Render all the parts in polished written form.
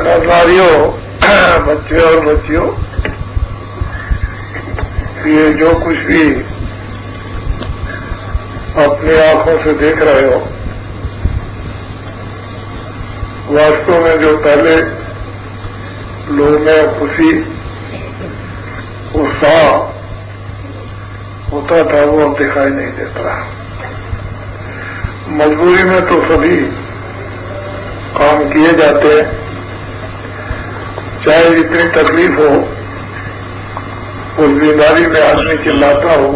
नरनारियों, बच्चे और बच्चियों, ये जो कुछ भी अपनी आंखों से देख रहे हो, वास्तव में जो पहले लोगों में खुशी उत्साह होता था वो अब दिखाई नहीं देता। मजबूरी में तो सभी काम किए जाते हैं, चाहे जितनी तकलीफ हो, उस बीमारी में आदमी चिल्लाता हो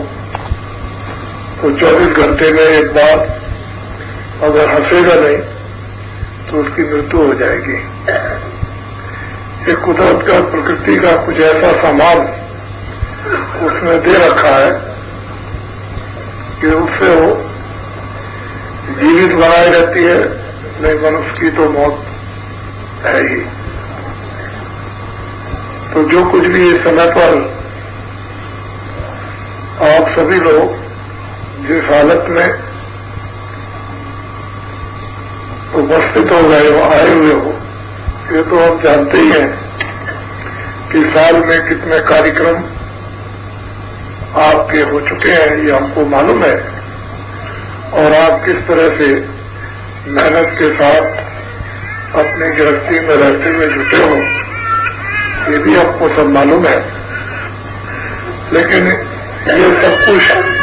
तो 24 घंटे में एक बार अगर हंसेगा नहीं तो उसकी मृत्यु हो जाएगी। एक कुदरत का, प्रकृति का कुछ ऐसा सामान उसमें दे रखा है कि उससे वो जीवित बनाई रहती है, नहीं मनुष्य की तो मौत है ही। तो जो कुछ भी इस समय पर आप सभी लोग जिस हालत में उपस्थित हो गए हो, आए हुए हो, ये तो हम जानते ही हैं कि साल में कितने कार्यक्रम आपके हो चुके हैं, ये हमको मालूम है। और आप किस तरह से मेहनत के साथ अपनी गृहस्थी में रहते हुए जुटे हो, ये भी आपको सब मालूम है। लेकिन ये सब कुछ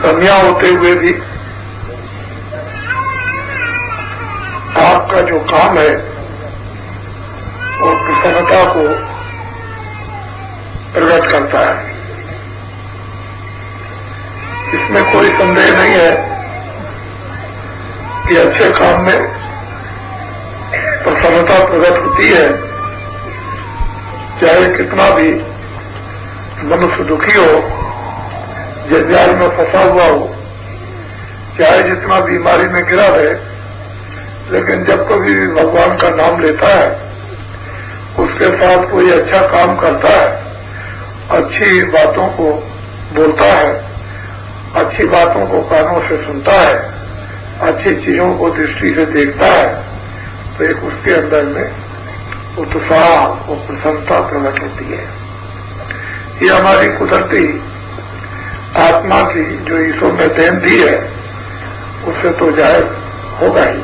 कमियां होते हुए भी आपका जो काम है वो प्रसन्नता को प्रकट करता है। इसमें कोई संदेह नहीं है कि अच्छे काम में प्रसन्नता प्रकट होती है, चाहे कितना भी मनुष्य दुखी हो, जंजाल में फंसा हुआ हो, चाहे जितना बीमारी में गिरा रहे, लेकिन जब कभी भगवान का नाम लेता है, उसके साथ कोई अच्छा काम करता है, अच्छी बातों को बोलता है, अच्छी बातों को कानों से सुनता है, अच्छी चीजों को दृष्टि से देखता है, तो एक उसके अंदर में उत्साह और प्रसन्नता प्रकट होती है। ये हमारी कुदरती आत्मा की जो ईश्वर ने देन दी है, उससे तो जाहिर होगा ही।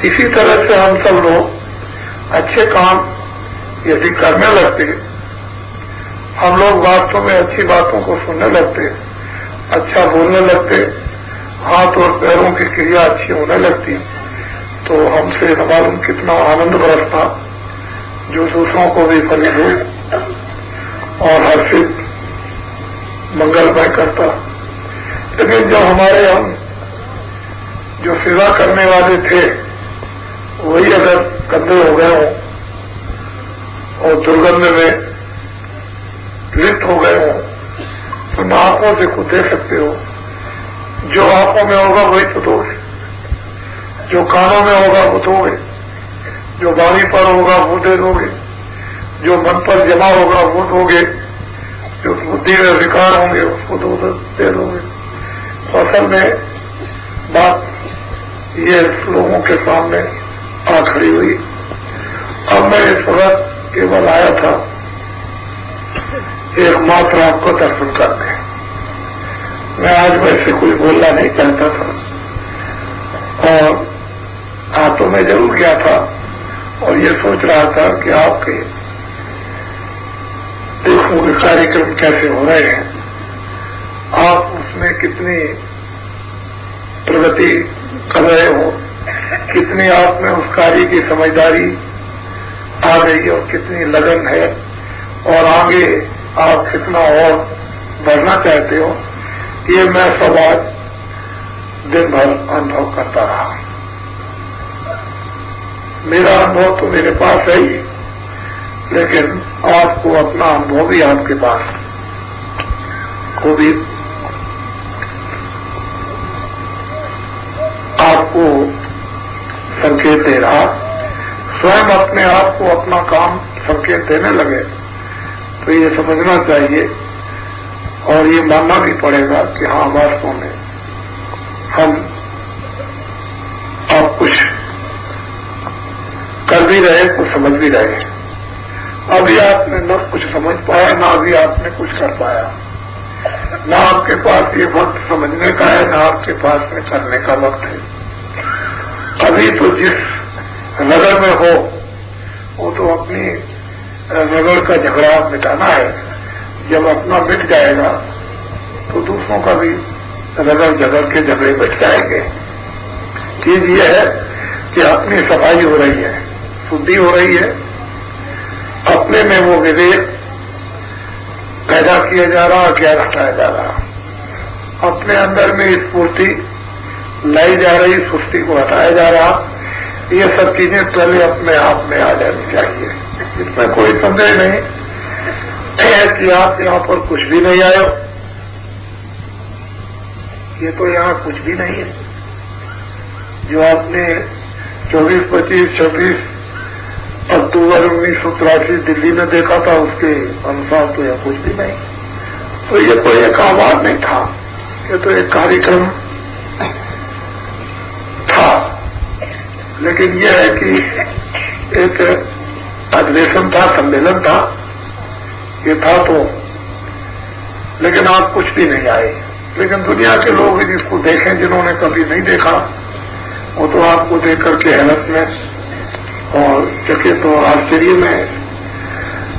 इसी तरह से हम सब लोग अच्छे काम यदि करने लगते, हम लोग वास्तव में अच्छी बातों को सुनने लगते, अच्छा बोलने लगते, हाथ और पैरों की क्रिया अच्छी होने लगती, तो हमसे न मालूम कितना आनंद बरसता, जो दूसरों को भी फलित हो और हर्षित मंगलमय करता। लेकिन जो हमारे हम जो सेवा करने वाले थे, वही अगर गंदे हो गए हों और दुर्गंध में लिप्त हो गए हों, तो न आंखों से खुद दे सकते हो। जो आंखों में होगा वही तो दोगे, जो कानों में होगा वो दोगे, जो वाणी पर होगा वो दे दोगे, जो मन पर जमा होगा वो दोगे, जो बुद्धि में विकार होंगे उसको दे दोगे। तो असल में बात ये लोगों के सामने आ खड़ी हुई। अब मैं इस वक्त केवल आया था एकमात्र आपको दर्शन करने। मैं आज वैसे कोई बोलना नहीं चाहता था, और हाथों में जरूर गया था और ये सोच रहा था कि आपके देखो के कार्यक्रम कैसे हो रहे हैं, आप उसमें कितनी प्रगति कर रहे हो, कितनी आप में उस कार्य की समझदारी आ गई और कितनी लगन है, और आगे आप कितना और बढ़ना चाहते हो, ये मैं सब आज दिन भर अनुभव करता रहा। मेरा अनुभव तो मेरे पास है ही, लेकिन आपको अपना अनुभव भी आपके पास को भी आपको संकेत दे रहा। स्वयं अपने आप को अपना काम संकेत देने लगे तो ये समझना चाहिए और ये मानना भी पड़ेगा कि हाँ, वास्तव में हम आप कुछ कर भी रहे, कुछ समझ भी रहे। अभी आपने न कुछ समझ पाया, ना अभी आपने कुछ कर पाया, ना आपके पास ये वक्त समझने का है, ना आपके पास में करने का वक्त है। अभी तो जिस रगड़ में हो वो तो अपनी रगड़ का झगड़ा मिटाना है। जब अपना मिट जाएगा तो दूसरों का भी रगड़ झगड़ के झगड़े मिट जाएंगे। चीज ये है कि अपनी सफाई हो रही है, शुद्धि हो रही है, अपने में वो विवेक पैदा किया जा रहा, ज्ञान हटाया जा रहा, अपने अंदर में स्फूर्ति लाई जा रही, सुस्ती को हटाया जा रहा। ये सब चीजें पहले अपने आप में आ जानी चाहिए। इसमें कोई संदेह नहीं है कि आप यहाँ पर कुछ भी नहीं आए हो। ये तो यहाँ कुछ भी नहीं है। जो आपने 24, 25, 26 अक्टूबर 1983 दिल्ली में देखा था, उसके अनुसार तो यह कुछ भी नहीं। तो ये कोई एक आवाज नहीं था, ये तो एक कार्यक्रम था। लेकिन यह है कि एक अधिवेशन था, सम्मेलन था, ये था तो, लेकिन आप कुछ भी नहीं आए। लेकिन दुनिया के लोग जिसको देखें, जिन्होंने कभी नहीं देखा, वो तो आपको देख करके हैरत में और चकित और आश्चर्य में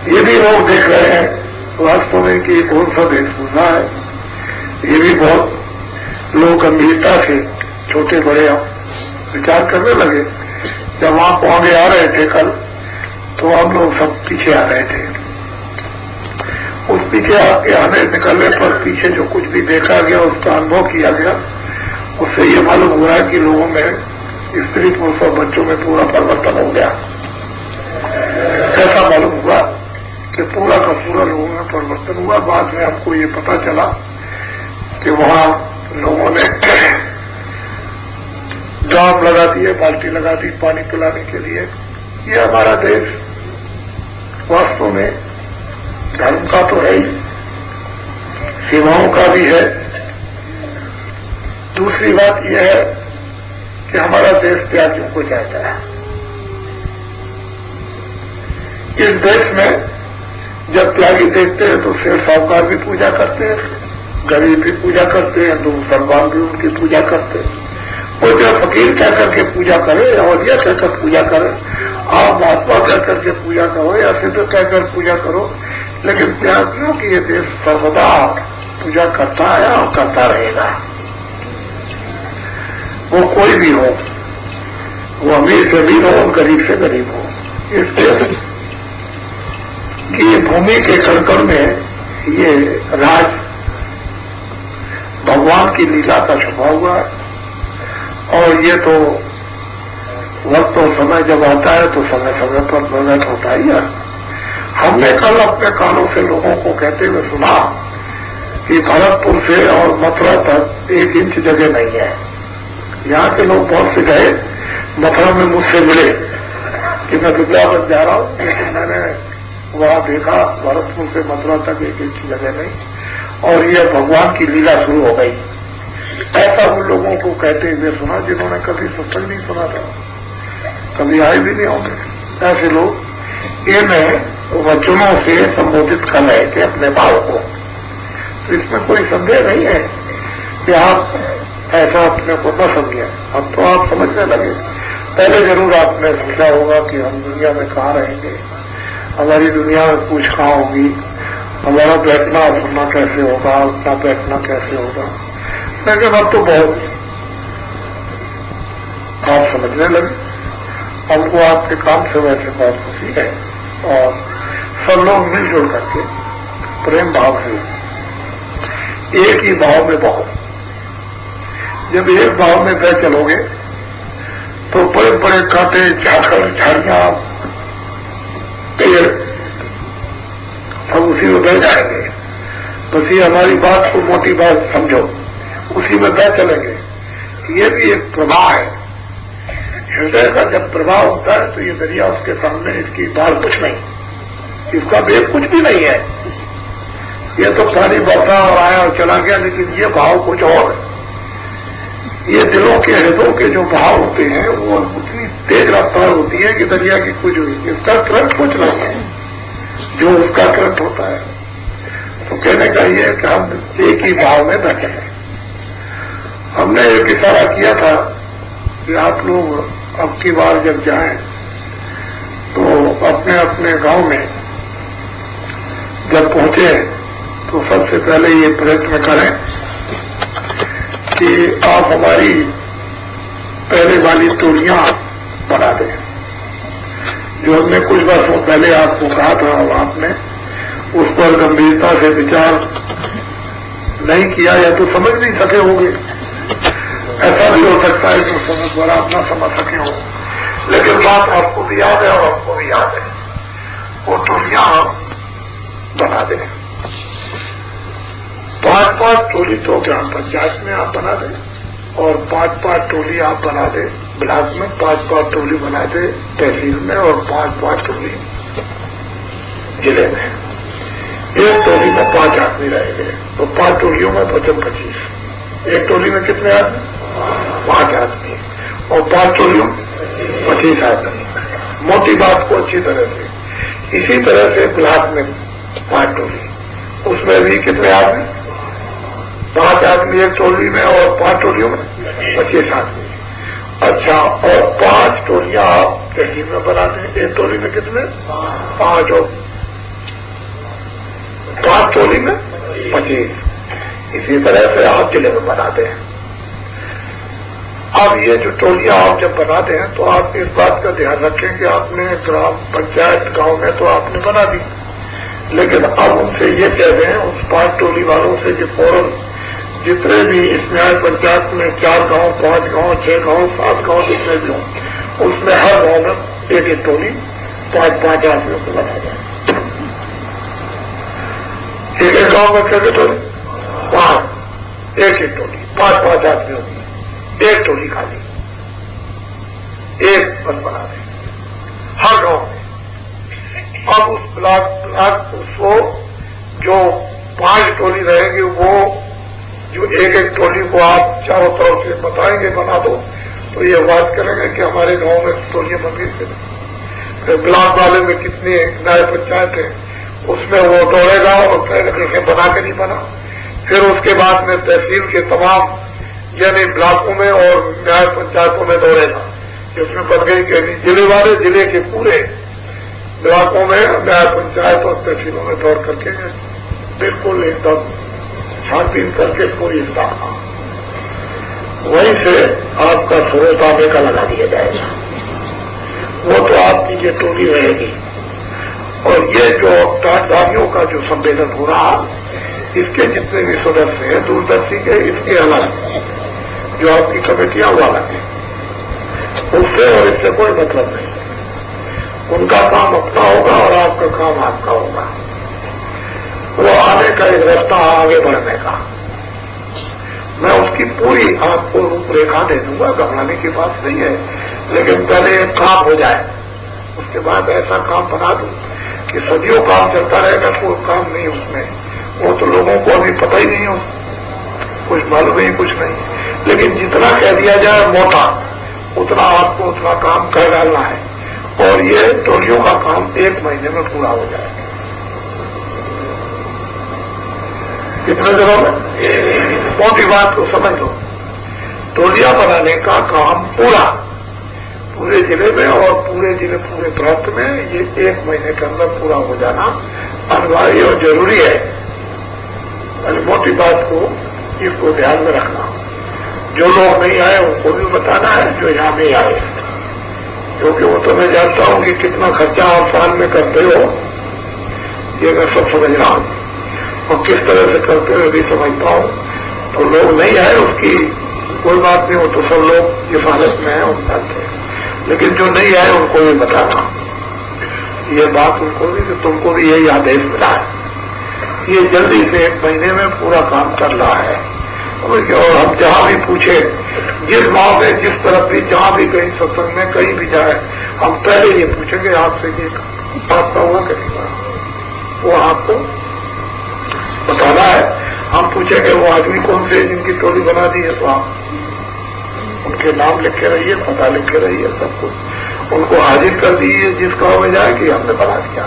ये भी लोग देख रहे हैं वास्तव में कि कौन सा वेशभूषा है। ये भी बहुत लोग गंभीरता से छोटे बड़े विचार करने लगे। जब आप आगे आ रहे थे कल, तो हम लोग सब पीछे आ रहे थे। उस पीछे आने निकलने पर पीछे जो कुछ भी देखा गया, उसका अनुभव किया गया, उससे ये मालूम हो रहा है कि लोगों में, स्त्री पुरुष और बच्चों में पूरा परिवर्तन हो गया। ऐसा मालूम हुआ कि पूरा का पूरा लोगों में परिवर्तन हुआ। बाद में हमको ये पता चला कि वहां लोगों ने ड्राम लगा दिए, बाल्टी लगा दी पानी पिलाने के लिए। ये हमारा देश वास्तव में धर्म का तो है ही, सीमाओं का भी है। दूसरी बात यह है कि हमारा देश त्यागियों को चाहता है। इस देश में जब त्यागी देखते हैं तो शेर साहूकार भी पूजा करते हैं, गरीब भी पूजा करते हैं, तो मुसलमान भी उनकी पूजा करते हैं। वो जो फकीर कह करके पूजा करे और यह कहकर पूजा करे, आप महात्मा कह करके पूजा करो या सिद्ध कहकर पूजा करो, लेकिन त्यागियों की ये देश सर्वदा पूजा करता है और करता रहेगा। वो कोई भी हो, वो अमीर से अमीर हो, गरीब से गरीब हो। इसके कि भूमि के कण में ये राज भगवान की लीला का छुपा हुआ है। और ये तो वक्त और समय जब आता है तो समय समय पर प्रकट होता ही है। हमने कल अपने कानों से लोगों को कहते हुए सुना कि भरतपुर से और मथुरा तक 1 इंच जगह नहीं है। यहाँ के लोग बहुत से गए, मथुरा में मुझसे मिले कि मैं विद्यापति जा रहा हूँ, लेकिन मैंने वहां देखा भरतपुर से मथुरा तक 1 इंच जगह नहीं, और यह भगवान की लीला शुरू हो गई। ऐसा उन लोगों को कहते हुए सुना जिन्होंने कभी सत्संग नहीं सुना था, कभी आए भी नहीं होंगे। ऐसे लोग इन वचनों से संबोधित कर रहे थे अपने भाव को। तो इसमें कोई संदेह नहीं है कि आप ऐसा अपने को न समझे। अब तो आप समझने लगे। पहले जरूर आपने सोचा होगा कि हम दुनिया में कहाँ रहेंगे, हमारी दुनिया में पूछ कहाँ होगी, हमारा बैठना सुनना कैसे होगा, उठना बैठना कैसे होगा। लेकिन अब तो बहुत आप समझने लगे। हमको आपके काम से वैसे बहुत खुशी है, और सब लोग मिलजुल करके प्रेम भाव से एक ही भाव में बहो। जब एक भाव में बह चलोगे तो बड़े बड़े कांटे, झाखड़, झाड़ियां, पेड़ सब उसी में बह जाएंगे। बस ये हमारी बात को मोटी बात समझो, उसी में बह चलेंगे। ये भी एक प्रवाह है। हृदय का जब प्रवाह होता है तो ये दरिया उसके सामने, इसकी बाढ़ कुछ नहीं, इसका वेग कुछ भी नहीं है। ये तो पानी बरसा और आया और चला गया, लेकिन ये भाव कुछ और है। ये दिलों के, हृदयों के जो भाव होते हैं वो उतनी तेज रफ्तार होती है कि दरिया की कुछ हुई, इसका करंट कुछ नहीं है, जो उसका करंट होता है। तो कहने का ये कि हम एक ही भाव में न चले। हमने एक इशारा किया था कि आप लोग अब की बार जब जाएं तो अपने अपने गांव में जब पहुंचे तो सबसे पहले ये प्रयत्न करें कि आप हमारी पहले वाली टोलियां बना दें, जो हमने कुछ वर्षों पहले आपको कहा था और आपने उस पर गंभीरता से विचार नहीं किया या तो समझ नहीं सके होंगे। ऐसा भी हो सकता है जो समझ पर आप ना समझ सके हो, लेकिन बात आपको भी याद है और हमको भी याद है। वो टोलियां बना दें, 5-5 टोली तो ग्राम पंचायत में आप बना दें और 5-5 टोली आप बना दें ब्लॉक में, 5-5 टोली बना दें तहसील में और 5-5 टोली जिले में। एक टोली में 5 आदमी रहेंगे तो 5 टोलियों में 25। एक टोली में कितने आदमी? 5 आदमी और 5 टोलियों 25 आदमी। मोटी बात को अच्छी तरह से इसी तरह से ब्लॉक में 5 टोली, उसमें भी कितने आदमी? 5 आदमी एक टोली में और 5 टोलियों में 25 आदमी। अच्छा, और 5 टोलियां आप तहसील में बना दें। एक टोली में कितने? 5 और 5 टोली में 25। इसी तरह से आप जिले में बनाते हैं। अब ये जो टोलियां आप जब बनाते हैं तो आप इस बात का ध्यान रखें कि आपने ग्राम पंचायत गांव में तो आपने बना दी, लेकिन अब उनसे ये कह दें उस 5 टोली वालों से कि फौरन जितने भी इस न्याय पंचायत में 4 गांव, 5 गांव, 6 गांव, 7 गांव जितने भी हों, उसमें हर गांव में एक टोली 5-5 आदमियों को बना जाए। एक गांव में कैसे टोली? 5, एक टोली 5-5 आदमियों की एक टोली खाली, एक बन बना दें हर गांव में। अब उस ब्लॉक उसको जो 5 टोली रहेगी वो जो एक टोली को आप चारों तरफ से बताएंगे बना दो, तो ये बात करेंगे कि हमारे गांव में टोलियां बन गई। फिर ब्लॉक वाले में कितनी न्याय पंचायत है उसमें वो दौड़ेगा और कहेंगे बना के नहीं बना। फिर उसके बाद में तहसील के तमाम यानी ब्लॉकों में और न्याय पंचायतों में दौड़ेगा कि उसमें बन गई कि नहीं। जिले वाले जिले के पूरे ब्लॉकों में न्याय पंचायत और तहसीलों में दौड़ करके बिल्कुल एकदम छानबीन करके पूरी स्थापना वहीं से आपका श्रोतामे का लगा दिया जाएगा। वो तो आपकी ये टोली रहेगी। और ये जो टाटधारियों का जो सम्मेलन हो रहा, इसके जितने भी सदस्य हैं दूरदर्शी के, इसके अलग जो आपकी कमेटियां वाला है, उससे और इससे कोई मतलब नहीं। उनका काम अपना होगा और आपका काम आपका होगा। वो आने का एक रास्ता आगे बढ़ने का, मैं उसकी पूरी आपको रूपरेखा दे दूंगा, घबराने की बात नहीं है। लेकिन पहले एक काम हो जाए, उसके बाद ऐसा काम बना दूं कि सदियों काम चलता रहेगा, कोई काम नहीं उसमें। वो तो लोगों को अभी पता ही नहीं हो, कुछ मालूम ही कुछ नहीं। लेकिन जितना कह दिया जाए मोटा, उतना आपको उतना काम कर डालना है और ये टोलियों का काम 1 महीने में पूरा हो जाएगा। कितने दिनों में? मोटी बात को समझ लो, टोलियां बनाने का काम पूरे जिले में और पूरे प्रांत में ये 1 महीने के अंदर पूरा हो जाना अनिवार्य और जरूरी है। मोटी बात को इसको ध्यान में रखना। जो लोग नहीं आए उनको भी बताना है, जो यहां नहीं आए, क्योंकि वो तो मैं जानता हूं कि कितना खर्चा आप साल में करते हो, ये मैं सब समझ रहा हूं और किस तरह से करते हुए भी समझता हूं। तो लोग नहीं आए उसकी कोई बात नहीं, हो तो सब लोग इस हालत में है उन जानते हैं। लेकिन जो नहीं आए उनको भी बताना, ये बात उनको भी कि तुमको भी यही आदेश मिला है, ये जल्दी से 1 महीने में पूरा काम कर रहा है। और हम जहां भी पूछे, जिस गांव में जिस तरफ भी जहां भी कहीं सत्संग में कहीं भी जाए, हम पहले ये पूछेंगे आपसे कि आपका हुआ कि नहीं हुआ, वो आपको बताना है। हम पूछेंगे वो आदमी कौन से जिनकी टोली बना दी है, तो आप उनके नाम लिख के रहिए, पता लिख के रहिए, सब कुछ। उनको हाजिर कर दिए जिस गांव में जाए कि हमने बना दिया।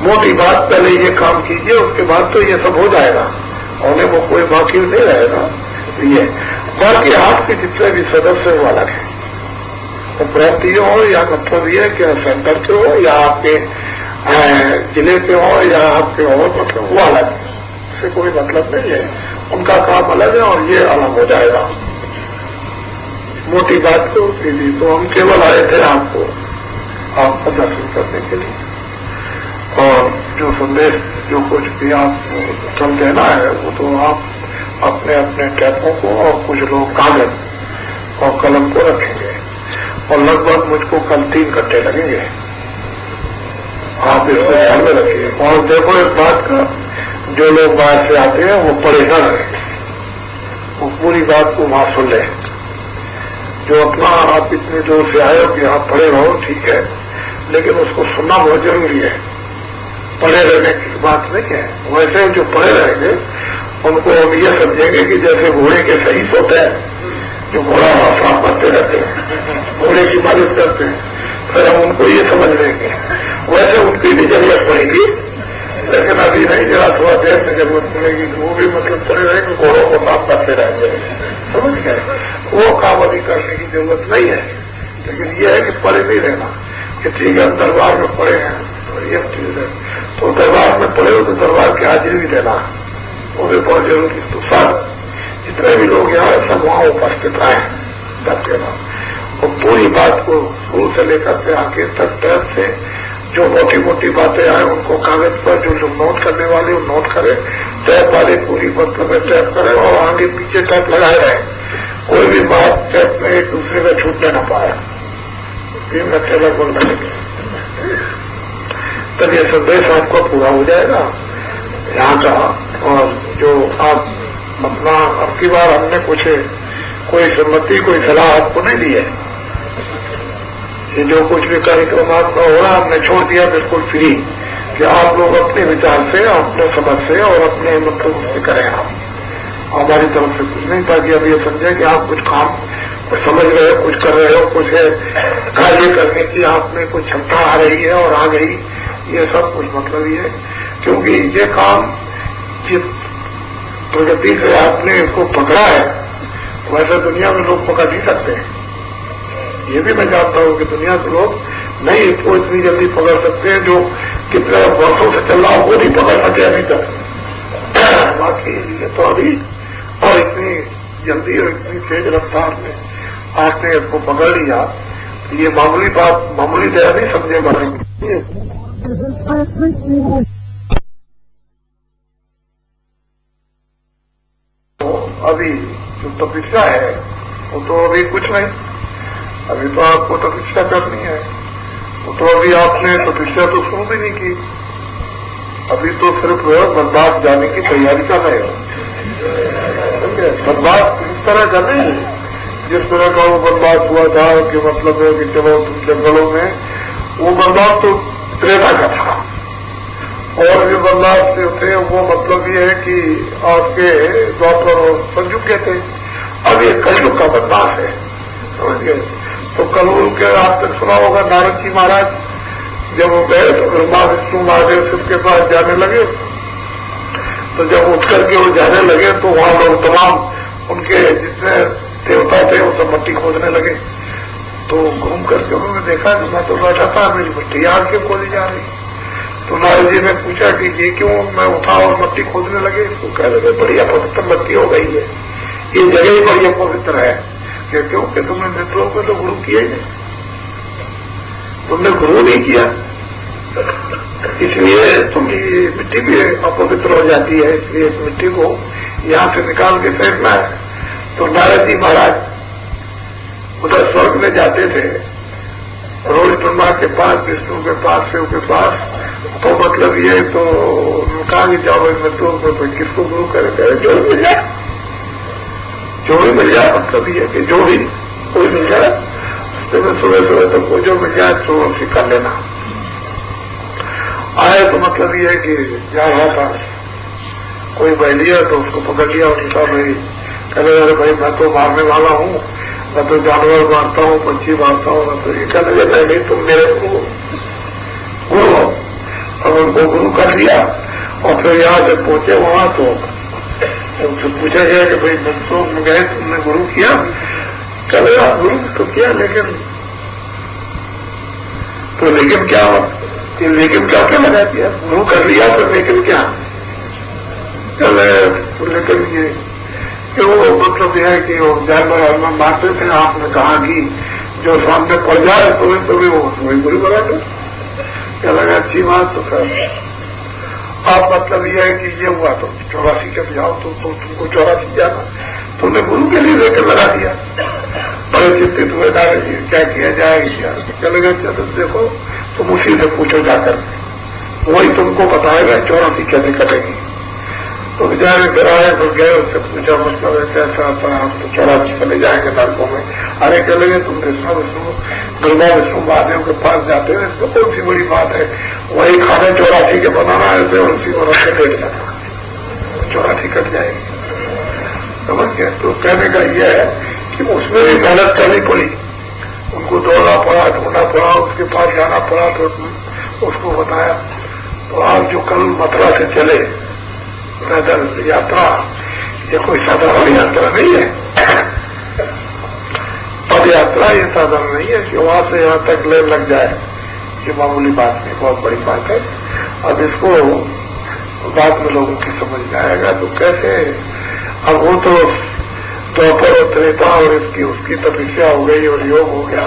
मोटी बात, पहले ये काम कीजिए, उसके बाद तो ये सब हो जाएगा, होने वो कोई बाकी नहीं रहेगा। ये बाकी आपके जितने भी सदस्य वो अलग है, वो प्रांतीय हो या मतलब ये कि सेंटर के हो या आपके जिले के हो या आपके हो, मतलब वो अलग है, इससे कोई मतलब नहीं है। उनका काम अलग है और ये अलग हो जाएगा। मोटी बात को सीधी, तो हम केवल आए थे आपका दर्शन करने के लिए, और जो संदेश जो कुछ भी आप चल देना है वो तो आप अपने अपने टैपों को और कुछ लोग कागज और कलम को रखेंगे, और लगभग मुझको कल 3 घंटे लगेंगे। आप इसको ध्यान में रखिए। और देखो इस बात का, जो लोग बाहर से आते हैं वो पढ़े न रहे, वो पूरी बात को वहां सुन ले। जो अपना आप इतने दूर से आए हो कि आप पढ़े रहो, ठीक है, लेकिन उसको सुनना बहुत जरूरी है। पढ़े रहने की बात नहीं है। वैसे जो पढ़े रहेंगे उनको हम ये समझेंगे कि जैसे घोड़े के सही होते हैं, जो घोड़ा साफ करते रहते हैं, घोड़े की मालिश करते हैं, फिर हम उनको ये समझ लेंगे। वैसे उनकी भी जरूरत पड़ेगी, लेकिन अभी नहीं, जरा थोड़ा देर में जरूरत पड़ेगी। वो भी मतलब पड़े रहेंगे, घोड़ों को साफ करते रहेंगे, समझ गए। वो काम अभी करने की जरूरत नहीं है, लेकिन ये है कि पढ़े नहीं रहना कि ठीक है दरबार में पढ़े हैं और ये चीज है, तो दरबार में पढ़े हो तो दरबार की हाजिरी भी देना, वो भी बहुत जरूरी है। तो सब जितने भी लोग यहाँ सब वहां उपस्थित आए करके ना, और पूरी बात को शुरू से लेकर के आगे तक टैप से जो मोटी मोटी बातें आए उनको कागज पर जो लोग नोट करने वाले वो नोट करें, टैप वाले पूरी मतलब में टैप करें और आगे पीछे टैप लगाए रहे। कोई भी बात टैप में एक दूसरे का छूटने न पाए। 3 घंटे लगभग लगेंगे, तब ये संदेश आपका पूरा हो जाएगा यहाँ का। और जो आप अपना अब की बार हमने कोई सम्मति कोई सलाह आपको नहीं दी है। ये जो कुछ भी कार्यक्रम आपका हो रहा हमने छोड़ दिया बिल्कुल फ्री, कि आप लोग अपने विचार से, अपने समझ से और अपने मतलब से करें। आप हमारी तरफ से कुछ नहीं, ताकि अब ये समझे कि आप कुछ काम कुछ समझ रहे हो, कुछ कर रहे हो, कुछ कार्य करने की आप में कुछ क्षमता आ रही है और आ गई, ये सब कुछ मतलब ये है। क्योंकि ये काम जिस प्रगति से आपने इसको पकड़ा है, वैसे दुनिया में लोग पकड़ नहीं सकते। ये भी मैं जानता हूँ कि दुनिया के लोग नहीं इसको इतनी जल्दी पकड़ सकते हैं, जो कितने वर्षों से चल रहा वो नहीं पकड़ सके अभी तक। बाकी ये तो अभी और इतनी जल्दी और इतनी तेज रफ्तार में आपने इसको पकड़ लिया, ये मामूली बात, मामूली दया नहीं समझे बनेंगे। तो अभी जो तपस्या है वो तो अभी कुछ नहीं, अभी तो आपको तपस्या करनी है। वो तो अभी आपने तपस्या तो शुरू भी नहीं की, अभी तो सिर्फ बनवास जाने की तैयारी कर रहे हो। बनवास इस तरह का नहीं जिस तरह का वो बनवास हुआ था कि मतलब है कि चलो जंगलों में, वो बनवास तो त्रेता का था। और जो बनवास थे वो मतलब ये है कि आपके द्वापर और संयुग के थे। अब ये कलयुग का बनवास है, समझ गए। तो कलयुग के आप तक सुना होगा, नारद जी महाराज जब वो गए तो ब्रह्मा विष्णु महादेव सबके पास जाने लगे, तो जब उठ करके वो जाने लगे तो वहां लोग तमाम उनके जितने देवता थे वो सब मट्टी खोदने लगे। तो घूम करके उन्होंने देखा कि मैं तो बैठा था, मेरी मट्टी आग के खोदी जा रही। तो नारद जी ने पूछा कि ये क्यों मैं उठा और मट्टी खोदने लगे? तो कह लगे बढ़िया पवित्र मट्टी हो गई है, ये जगह ही बढ़िया पवित्र है। क्योंकि तुमने मित्रों को तो गुरु किया ही नहीं, तुमने गुरु नहीं किया, इसलिए तुम्हारी मिट्टी भी अपवित्र हो जाती है। इसलिए इस मिट्टी को यहाँ से निकाल के फेंकना है। तो नारद जी महाराज उधर स्वर्ग में जाते थे, रोज ब्रह्मा के पास, विष्णु के पास, शिव के पास। तो मतलब ये तो कहा कि जाओ मित्रों को तो किसको गुरु करे, जो भी मिल जाए, जो भी मिल जाए। मतलब ये कि जो भी कोई मिल जाए, सुबह सुबह तक को जो मिल जाए तो उसे कर लेना। आए तो मतलब ये है कि जा रहा था, कोई बैठ लिया तो उसको पकड़ लिया। उनका भाई कहने अरे भाई मैं तो मारने वाला हूँ, मैं तो जानवर मारता हूँ, पंछी मारता हूँ, मैं तो ये कहने लगा नहीं, तुम मेरे को गुरु हो। और उनको गुरु कर दिया और फिर यहाँ जब पहुंचे वहां तो उनसे पूछा गया कि भाई बच्चों में गए तुमने गुरु किया? चलेगा गुरु तो किया, लेकिन तो लेकिन क्या लेकिन क्या लगा दिया? गुरु कर लिया तो लेकिन क्या? चले लेकिन ये वो मतलब यह है कि वो जानवर मारते थे, आपने कहा कि जो सामने पड़ जाए तो भी वो वही गुरु बना दो। क्या लगा? अच्छी बात। तो फिर आप मतलब यह है कि ये हुआ तो 84 के जाओ तो तुमको 84 जाना, तुमने गुरु के लिए लेकर लगा दिया। बड़े चिंतित हुए दादाजी, क्या किया जाए? चले गए। चलो देखो, तुम उसी से पूछो जाकर, वही तुमको बताएगा 84 कैसे कटेगी। तो बेचारे फिर आए, फिर गए, उससे पूछा मतलब है कैसा आता है? हम तो 84 चले जाएंगे नरकों में। अरे चले गए, तुम विष्णु गंगा विष्णु महादेव के पास जाते हो, इसमें कौन सी बड़ी बात है? वही खाने 84 के बनाना है, तो उसी को रख के देख जाना, 84 कट जाएगी। समझ गए? तो कहने का यह है कि उसमें भी मेहनत करनी पड़ी, उनको दौड़ना पड़ा, ढूंढना पड़ा, उसके पास जाना पड़ा, तो उसको बताया। तो आप जो कल मथुरा से चले पैदल यात्रा, ये कोई साधारण यात्रा नहीं है। पद यात्रा ये साधारण नहीं है कि वहां से यहाँ तक लेन लग जाए, ये मामूली बात नहीं, बहुत बड़ी बात है। अब इसको बाद में लोगों की समझ में आएगा। तो कैसे? अब वो तो द्वापर और त्रेता और इसकी उसकी तपस्या हो गई और योग हो गया।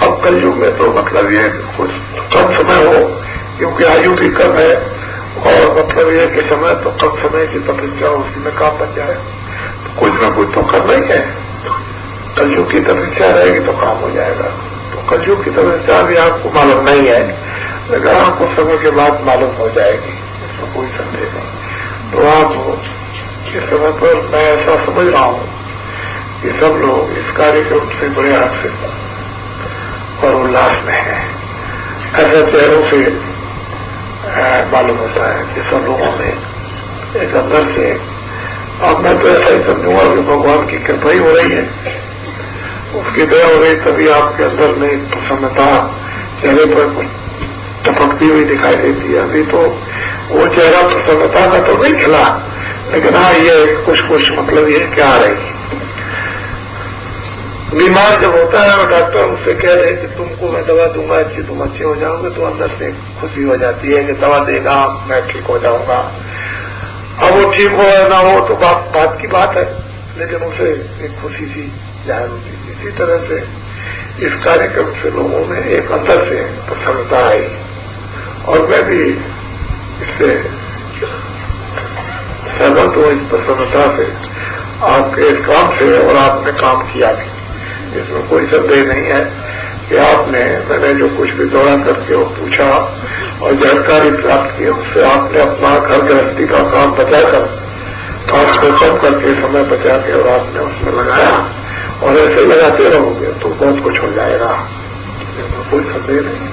अब कलयुग में तो मतलब ये कुछ कम समय हो, क्योंकि आयु भी कम है, और मतलब ये कि समय तो कम समय की तपस्या उसी में काम बन जाए, तो कुछ न कुछ तो करना ही है। कलयुग की तपस्या रहेगी तो काम हो जाएगा। तो कलयुग की तपस्या भी आपको मालूम नहीं है, लेकिन आपको समय के बाद मालूम हो जाएगी, इसमें कोई संदेह नहीं। तो आप इस समय पर मैं ऐसा समझ रहा हूँ कि सब लोग इस कार्यक्रम से बड़े हर्ष और उल्लास में है। ऐसे चेहरों से मालूम होता है कि सब लोगों में एक अंदर से, अब मैं तो ऐसा ही समझूंगा कि भगवान की कृपा ही हो रही है, उसकी दया हो रही, तभी आपके अंदर में प्रसन्नता चेहरे पर कुछ टपकती हुई दिखाई देती है। अभी तो वो चेहरा प्रसन्नता का तो नहीं खिला, लेकिन हाँ ये कुछ मतलब ये क्या आ रही। बीमार जब होता है और डॉक्टर उससे कह रहे कि तुमको मैं दवा दूंगा अच्छी, तुम अच्छे हो जाओगे, तो अंदर से खुशी हो जाती है कि दवा देगा मैं ठीक हो जाऊंगा। अब वो ठीक हो या ना हो तो बात की बात है, लेकिन उसे एक खुशी सी जाहिर होती है। इसी तरह से इस कार्यक्रम से लोगों में एक अंदर से प्रसन्नता आई, और मैं भी इससे सहमत हूँ, इस प्रसन्नता से, आपके इस काम से, और आपने काम किया भी, इसमें कोई संदेह नहीं है कि मैंने जो कुछ भी दौरा करके वो पूछा और जानकारी प्राप्त की, उससे आपने अपना घर गृहस्थी का काम बचाकर, काम को कम करके, समय बचा के, और आपने उसमें लगाया, और ऐसे लगाते रहोगे तो बहुत कुछ हो जाएगा, इसमें कोई संदेह नहीं।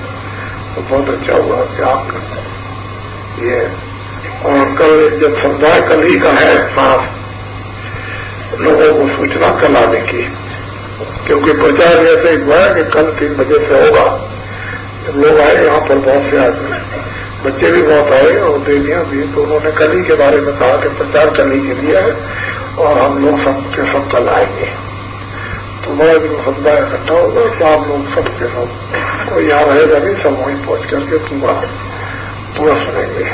तो बहुत अच्छा हुआ कि आपने ये, और कल जब समुदाय कल ही का है साफ लोगों को सूचना कल आने की, क्योंकि प्रचार ऐसे हुआ है कि कल 3 बजे से होगा। जब लोग आए यहाँ पर, बहुत से आदमी, बच्चे भी बहुत आए और देवियां भी, तो उन्होंने कल ही के बारे में कहा कि प्रचार कल ही के लिए है और हम लोग सब के सब कल आएंगे। तो बड़ा जो समुदाय इकट्ठा होगा तो आप लोग सब के सब, कोई यहाँ रहेगा नहीं, सब वहीं पहुंच करके पूरा सुनेंगे।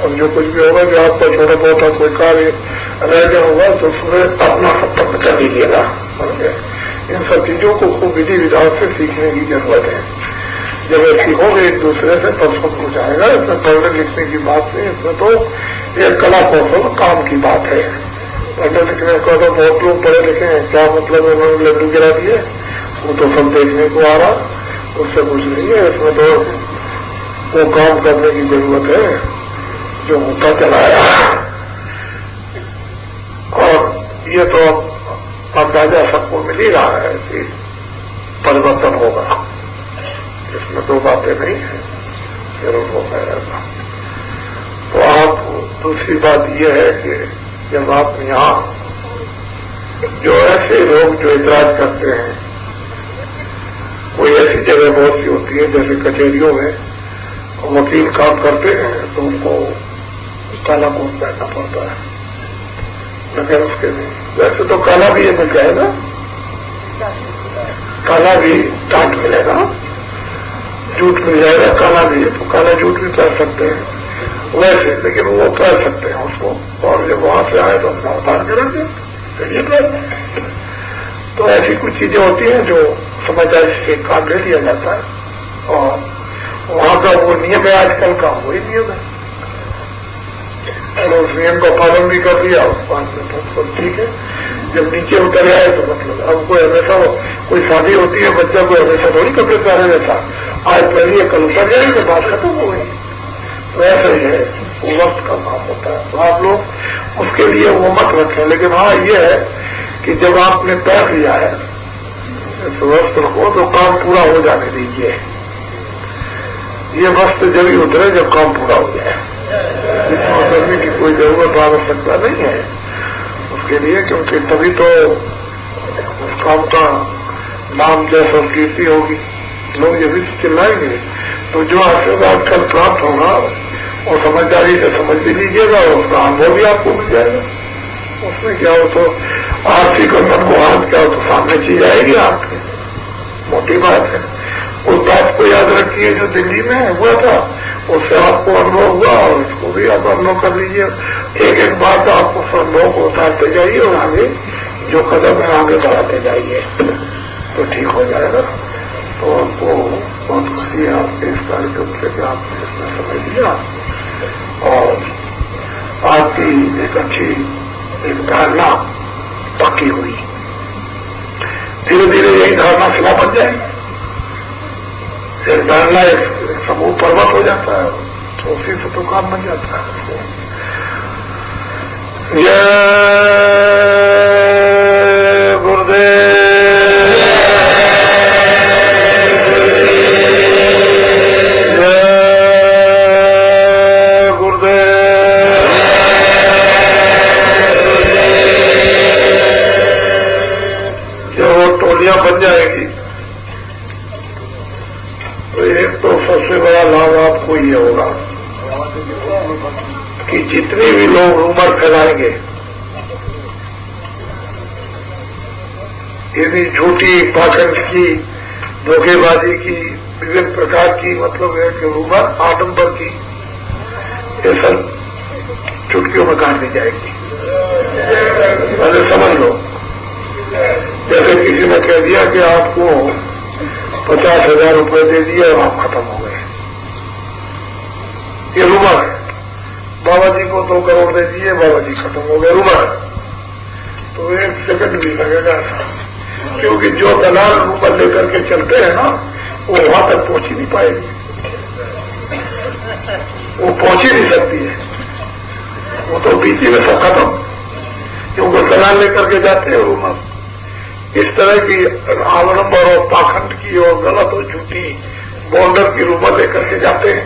अब जो कुछ भी होगा, जो आपका छोटा बहुत कोई कार्य रह गया होगा तो उसमें अपना संपर्क कर लीजिएगा। इन सब चीजों को खूब विधि विधान से सीखने की जरूरत है। जब ये सीखोगे एक दूसरे से तब सब कुछ आएगा। इसमें पढ़ने लिखने की बात नहीं, इसमें तो एक कला कौशल काम की बात है। पढ़ने लिखने का तो बहुत लोग पढ़े लिखे हैं, क्या मतलब उन्होंने लड्डू गिरा दिए, वो तो सब देखने को आ रहा, उससे कुछ नहीं है। इसमें तो वो काम करने की जरूरत है जो होता चला है, और ये तो अंदाजा सबको मिल ही रहा है कि परिवर्तन होगा, इसमें 2 बातें नहीं है, जरूर होगा ऐसा। तो आप, दूसरी बात यह है कि जब आप यहाँ जो ऐसे लोग जो इतराज करते हैं, कोई ऐसी जगह बहुत सी होती है जैसे कचहरियों में वकील काम करते हैं तो उनको काला कोट पहनना पड़ता है, लेकिन उसके लिए वैसे तो काला भी ये मिल जाएगा, काला भी टाट मिलेगा, जूट मिल जाएगा, काला भी है तो काला जूट भी पहन सकते हैं वैसे, लेकिन वो पहन सकते हैं उसको, और जब वहां से आए तो अपना उतार के रख दें। तो ऐसी कुछ चीजें होती हैं जो समझदारी से काम ले लिया जाता है, और वहां का वो नियम है आजकल का, वही नियम है, और उस नियम का पालन भी कर दिया उस बात में तो ठीक है। जब नीचे उतर आए तो मतलब अब कोई हमेशा कोई शादी होती है, बच्चा कोई हमेशा थोड़ी कपड़े पहने रहता, आज पहले कल उतर जाए तो बात खत्म हो गई, तो ऐसा ही है, वो वक्त का काम होता है। तो आप लोग उसके लिए वो मत रखें, लेकिन हाँ ये है कि जब आपने पैर लिया है इस वस्त्र को तो काम पूरा हो जाने दीजिए। ये वस्त्र जब ही उतरे जब काम पूरा हो जाए, इसमें करने की कोई जरूरत आवश्यकता नहीं है उसके लिए, क्योंकि तभी तो उस काम का नाम जैसा कीर्ति होगी, लोग ये भी चिल्लाएंगे। तो जो आशीर्वाद कल प्राप्त होगा और समझदारी से समझ भी लीजिएगा और उसका अनुभव भी आपको मिल जाएगा। उसमें क्या हो तो आर्थिक और मनमोहन क्या हो तो सामने चीज आएगी आपके, मोटी बात है। उस बात को याद रखिए जो दिल्ली में हुआ था, उससे आपको अनुभव हुआ और इसको भी आप अनुभव कर लीजिए। एक एक बात आपको अनुभव को उतारते जाइए और आगे जो कदम है आगे बढ़ाते जाइए तो ठीक हो जाएगा। तो आपको बहुत खुशी है आपके इस कार्यक्रम से कि आपने इसमें समझ लिया और आपकी एक अच्छी एक धारणा पक्की हुई। धीरे धीरे यही धारणा सिला बन जाएगी, एक धारणा एक समूह पर्वत हो जाता है, तो उसी से तो काम बन जाता है। जय गुरुदेव। बन जाएगी तो एक तो सबसे बड़ा लाभ आपको ये होगा कि जितने भी लोग रूमर फैलाएंगे, यदि झूठी पाखंड की धोखेबाजी की विभिन्न प्रकार की मतलब है कि रूमर आडंबर की, ये सब चुटकियों में काट दी जाएगी। पहले समझ लो, जैसे किसी ने कह दिया कि आपको 50,000 रुपए दे दिए और आप खत्म हो गए, ये रूमर है। बाबा जी को 2 करोड़ दे दिए, बाबा जी खत्म हो गए, रूमर। तो 1 सेकंड भी लगेगा ऐसा, क्योंकि जो दलाल रूमर लेकर के चलते हैं ना, वो वहां तक पहुंच ही नहीं पाएगी, वो पहुंच ही नहीं सकती है, वो तो बीच में सब खत्म, क्योंकि दलाल लेकर के जाते हैं रूमर। इस तरह की आलम्बर और पाखंड की और गलत और झूठी बॉर्डर की रूमर लेकर के जाते हैं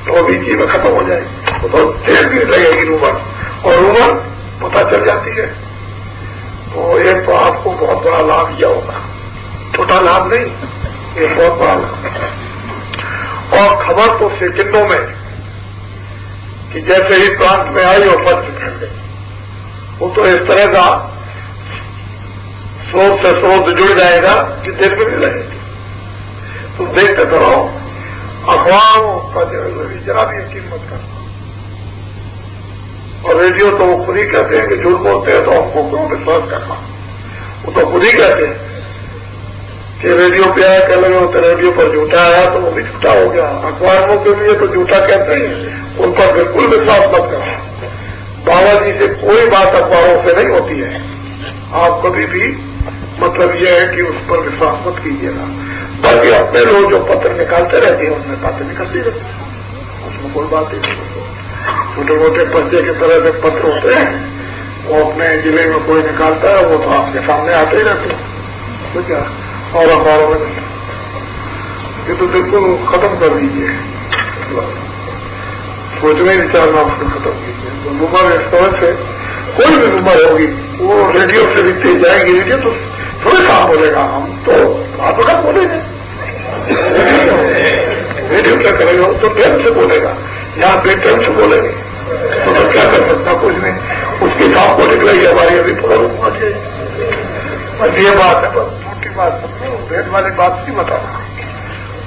तो अभी जी में खत्म हो जाएगी, वो तो देर भी लगेगी रूमर, और रूमर पता चल जाती है। तो एक तो आपको बहुत बड़ा लाभ यह होगा, छोटा लाभ नहीं, ये बहुत बड़ा लाभ। और खबर तो सेकंडों में कि जैसे ही प्रांत में आई और पत्र फैल गई, वो तो इस तरह का स्रोत से स्रोत जुड़ जाएगा कि देर में नहीं लगेगी। तुम देखते तो रहो, अखबारों का जरा भी यकीन मत करना, और रेडियो तो वो खुद ही कहते हैं कि झूठ बोलते हैं तो हमको क्यों विश्वास करना, वो तो खुद ही कहते हैं कि रेडियो पे आया कह लगे होते रेडियो पर झूठा आया तो वो भी झूठा हो गया। अखबारों के लिए तो झूठा कहते हैं, उन पर बिल्कुल विश्वास मत करना। बाबा जी से कोई बात अखबारों से नहीं होती है, आप कभी भी मतलब यह है कि उस पर विश्वास मत कीजिएगा। बाकी अपने लोग जो पत्र निकालते रहते हैं उनमें बातें निकलती रहती है, उसमें कोई बात ही नहीं। छोटे मोटे पर्चे की तरह से पत्र होते हैं, वो अपने जिले में कोई निकालता है, वो तो आपके सामने आते ही रहते हैं, तो क्या, और अखबारों में नहीं। ये तो बिल्कुल खत्म कर दीजिए, सोचना ही विचारना उसको खत्म कीजिए। तो रूमर इस तरह से कोई भी उम्र होगी वो रेडियो से भी तेज जाएगी, रेडियो तो थोड़े काम बोलेगा, हम तो आप लोग बोलेंगे, रेडियो क्या करेगा, तो प्रेम से बोलेगा, यहाँ बेटम से बोलेंगे तो क्या कर सकता, कुछ नहीं, उसके काम को निकलेगी हमारी अभी पकड़ूंगा। बस ये बात है, बस छोटी बात समझो, भेद वाली बात नहीं बताना,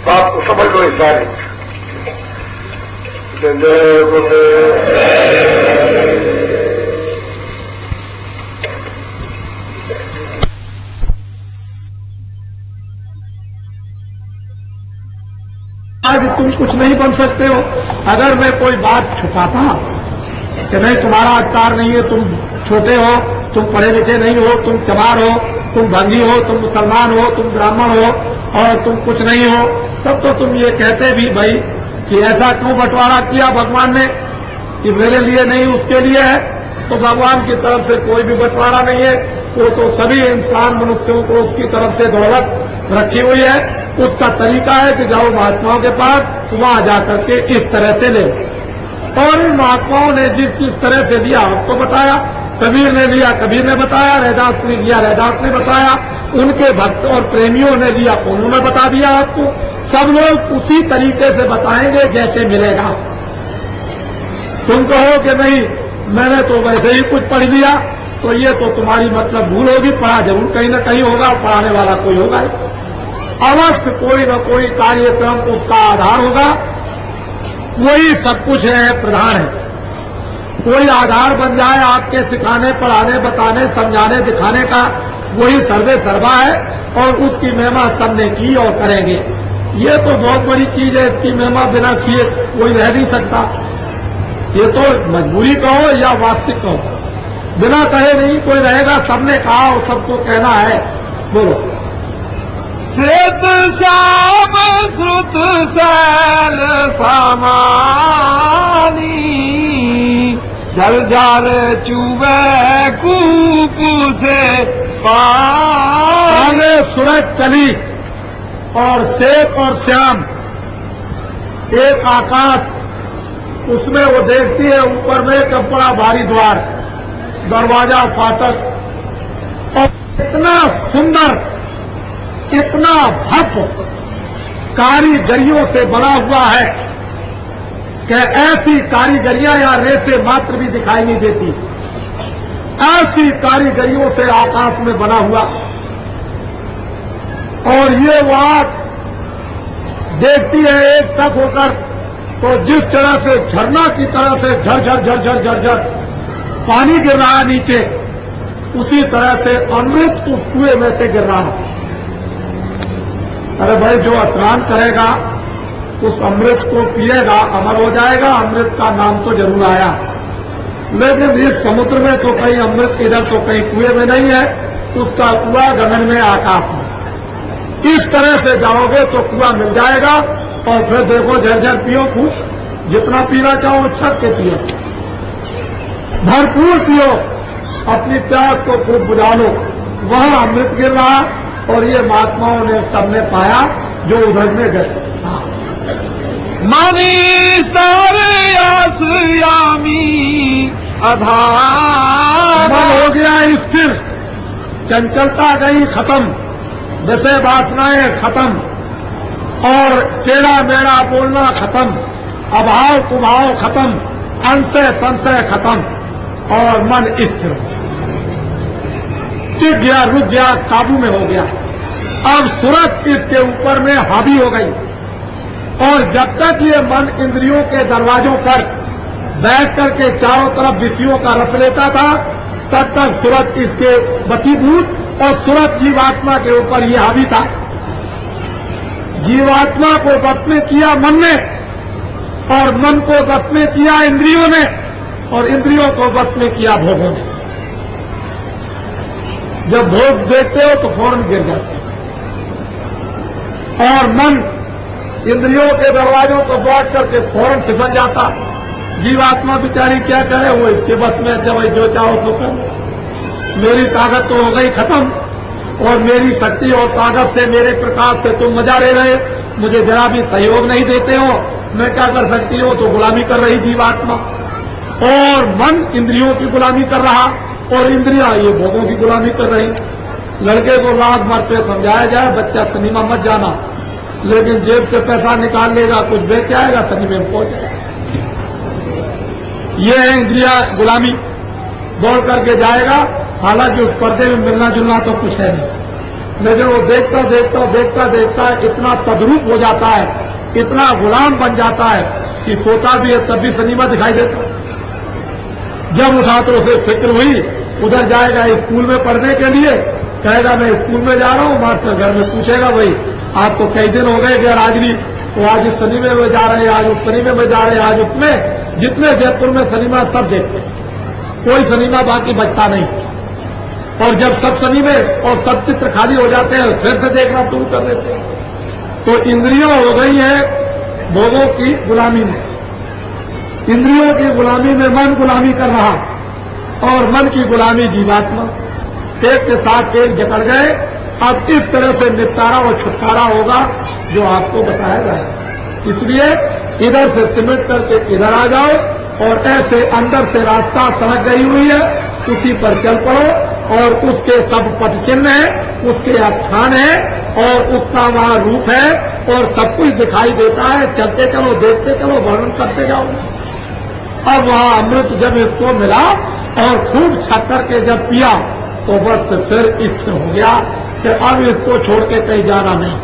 बात को समझ लो इस सारी। जय बोले आज तुम कुछ नहीं बन सकते हो। अगर मैं कोई बात छुपाता कि नहीं तुम्हारा अधिकार नहीं है, तुम छोटे हो, तुम पढ़े लिखे नहीं हो, तुम चमार हो, तुम भंगी हो, तुम मुसलमान हो, तुम ब्राह्मण हो और तुम कुछ नहीं हो, तब तो तुम ये कहते भी भाई कि ऐसा क्यों बंटवारा किया भगवान ने कि मेरे लिए नहीं उसके लिए है। तो भगवान की तरफ से कोई भी बंटवारा नहीं है, वो तो सभी इंसान मनुष्यों को उसकी तरफ से दौलत रखी हुई है। उसका तरीका है कि जाओ महात्माओं के पास, वहां जाकर के इस तरह से ले। और इन महात्माओं ने जिस तरह से दिया आपको बताया, कबीर ने लिया कबीर ने बताया, रैदास ने लिया रैदास ने बताया, उनके भक्त और प्रेमियों ने लिया उन्होंने बता दिया आपको। सब लोग उसी तरीके से बताएंगे जैसे मिलेगा। तुम कहो कि नहीं मैंने तो वैसे ही कुछ पढ़ लिया, तो ये तो तुम्हारी मतलब भूल होगी, पढ़ा जरूर कहीं न कहीं होगा, पढ़ाने वाला कोई होगा, अवश्य कोई न कोई कार्यक्रम उसका आधार होगा, वही सब कुछ है, प्रधान है। कोई आधार बन जाए आपके सिखाने पढ़ाने बताने समझाने दिखाने का, वही सर्वे सर्वा है और उसकी महिमा सबने की और करेंगे। ये तो बहुत बड़ी चीज है, इसकी महिमा बिना किए कोई रह नहीं सकता। ये तो मजबूरी कहो या वास्तविक कहो, बिना कहे नहीं कोई रहेगा, सबने कहा और सबको कहना है। बोलो श्वेत श्याम श्रुत शैल समानी, जलझार चुवे कूप से पानी। सूरज चली और श्वेत और श्याम एक आकाश, उसमें वो देखती है ऊपर में एक बड़ा भारी द्वार, दरवाजा फाटक, और इतना सुंदर इतना भव्य कारीगरियों से बना हुआ है कि ऐसी कारीगरियां या रेसे मात्र भी दिखाई नहीं देती। ऐसी कारीगरियों से आकाश में बना हुआ, और ये वहां देखती है एक तक होकर, तो जिस तरह से झरना की तरह से झरझर झरझर झरझर पानी गिर रहा है नीचे, उसी तरह से अमृत उस कुएं में से गिर रहा है। अरे भाई जो स्नान करेगा उस अमृत को पिएगा अमर हो जाएगा, अमृत का नाम तो जरूर आया, लेकिन इस समुद्र में तो कहीं अमृत इधर तो कहीं कुएं में नहीं है, उसका कुआं गगन में आकाश में। इस तरह से जाओगे तो कुआं मिल जाएगा, और फिर देखो झरझर पियो खूब, जितना पीना चाहो छक के पियो, भरपूर पियो, अपनी प्यास को खूब बुझा लो। वहां अमृत गिर रहा, और ये महात्माओं ने सबने पाया जो उधर में गए। यामी आधार मन हो गया स्थिर, चंचलता गई खत्म, विषय वासनाएं खत्म, और टेढ़ा मेढ़ा बोलना खत्म, अभाव कुभाव खत्म, अंशय संशय खत्म, और मन स्थिर टिक गया, रुक गया, काबू में हो गया। अब सूरत इसके ऊपर में हावी हो गई, और जब तक ये मन इंद्रियों के दरवाजों पर बैठ करके चारों तरफ विषयों का रस लेता था, तब तक सूरत इसके वशीभूत, और सूरत जीवात्मा के ऊपर ये हावी था। जीवात्मा को वश में किया मन ने, और मन को वश में किया इंद्रियों ने, और इंद्रियों को वश में किया भोगों ने। जब भोग देखते हो तो फौरन गिर जाते हो, और मन इंद्रियों के दरवाजों को बैठ करके फौरन फिसल जाता। जीवात्मा बेचारी क्या करे, वो इसके बस में जब जो चाहो सो कर, मेरी ताकत तो हो गई खत्म, और मेरी शक्ति और ताकत से मेरे प्रकाश से तुम मजा ले रहे, मुझे जरा भी सहयोग नहीं देते हो, मैं क्या कर सकती हूँ, तो गुलामी कर रही जीवात्मा। और मन इंद्रियों की गुलामी कर रहा और इंद्रियां ये भोगों की गुलामी कर रही। लड़के को लाख मरते समझाया जाए बच्चा सिनेमा मत जाना, लेकिन जेब से पैसा निकाल लेगा, कुछ बेच आएगा, सिनेमा में पहुंच जाएगा। ये है इंद्रिया गुलामी, दौड़ करके जाएगा, हालांकि उस पर्दे में मिलना जुलना तो कुछ है नहीं, लेकिन वो देखता देखता देखता देखता इतना तद्रूप हो जाता है, इतना गुलाम बन जाता है कि सोता भी है तब भी सिनेमा दिखाई देता है। जब उठा तो उसे फिक्र हुई, उधर जाएगा स्कूल में पढ़ने के लिए, कहेगा मैं स्कूल में जा रहा हूं, मास्टर घर में पूछेगा भाई आप तो कई दिन हो गए गैर हाजिरी, तो आज इस सिनेमे में जा रहे हैं, आज उस सिनेमे में जा रहे हैं, आज उसमें। जितने जयपुर में सिनेमा सब देखते, कोई सिनेमा बाकी बचता नहीं। और जब सब सिनेमे और सब चित्र खाली हो जाते हैं फिर से देखना शुरू कर देते हैं। तो इंद्रियां हो गई है भोगों की गुलामी में, इंद्रियों की गुलामी में मन गुलामी कर रहा, और मन की गुलामी जीवात्मा, एक के साथ एक जकड़ गए। अब इस तरह से निपटारा और छुटकारा होगा जो आपको बताया जाए। इसलिए इधर से सिमट करके इधर आ जाओ, और ऐसे अंदर से रास्ता सड़क गई हुई है, उसी पर चल पड़ो, और उसके सब पद चिन्ह है, उसके स्थान है, और उसका वहां रूप है, और सब कुछ दिखाई देता है। चलते चलो, देखते चलो, वर्णन करते जाओ। अब वहां अमृत जब इसको मिला और खूब छक करके जब पिया, तो बस फिर इष्ट हो गया कि अब इसको छोड़ के कहीं जाना नहीं।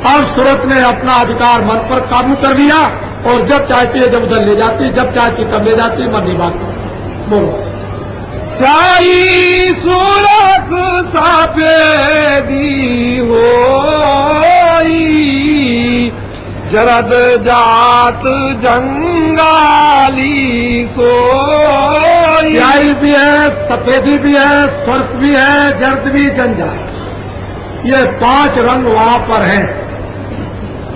अब सूरत ने अपना अधिकार मन पर काबू कर लिया, और जब चाहती है जब उधर ले जाती, जब चाहती तब ले जाती, मन की बात बोलो। साई सूरत साफेदी होई, जरद जात जंगाली सोई। स्याही भी है, सफेदी भी है, स्वर्फ भी है, जर्द भी, जंजाल, ये 5 रंग वहां पर हैं।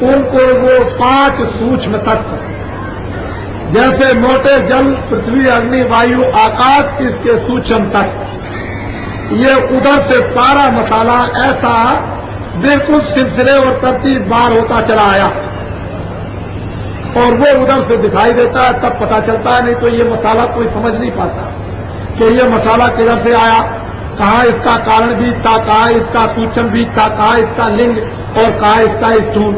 उनको वो 5 सूक्ष्म तत्व, जैसे मोटे जल, पृथ्वी, अग्नि, वायु, आकाश, इसके सूक्ष्म तत्व, ये उधर से सारा मसाला ऐसा बिल्कुल सिलसिले और तरतीब बार होता चला आया, और वो उधर से दिखाई देता है, तब पता चलता है। नहीं तो ये मसाला कोई समझ नहीं पाता कि ये मसाला किधर से आया, कहाँ इसका कारण बीज था, कहाँ इसका सूक्ष्म बीज था, कहाँ इसका लिंग, और कहाँ इसका स्थूल।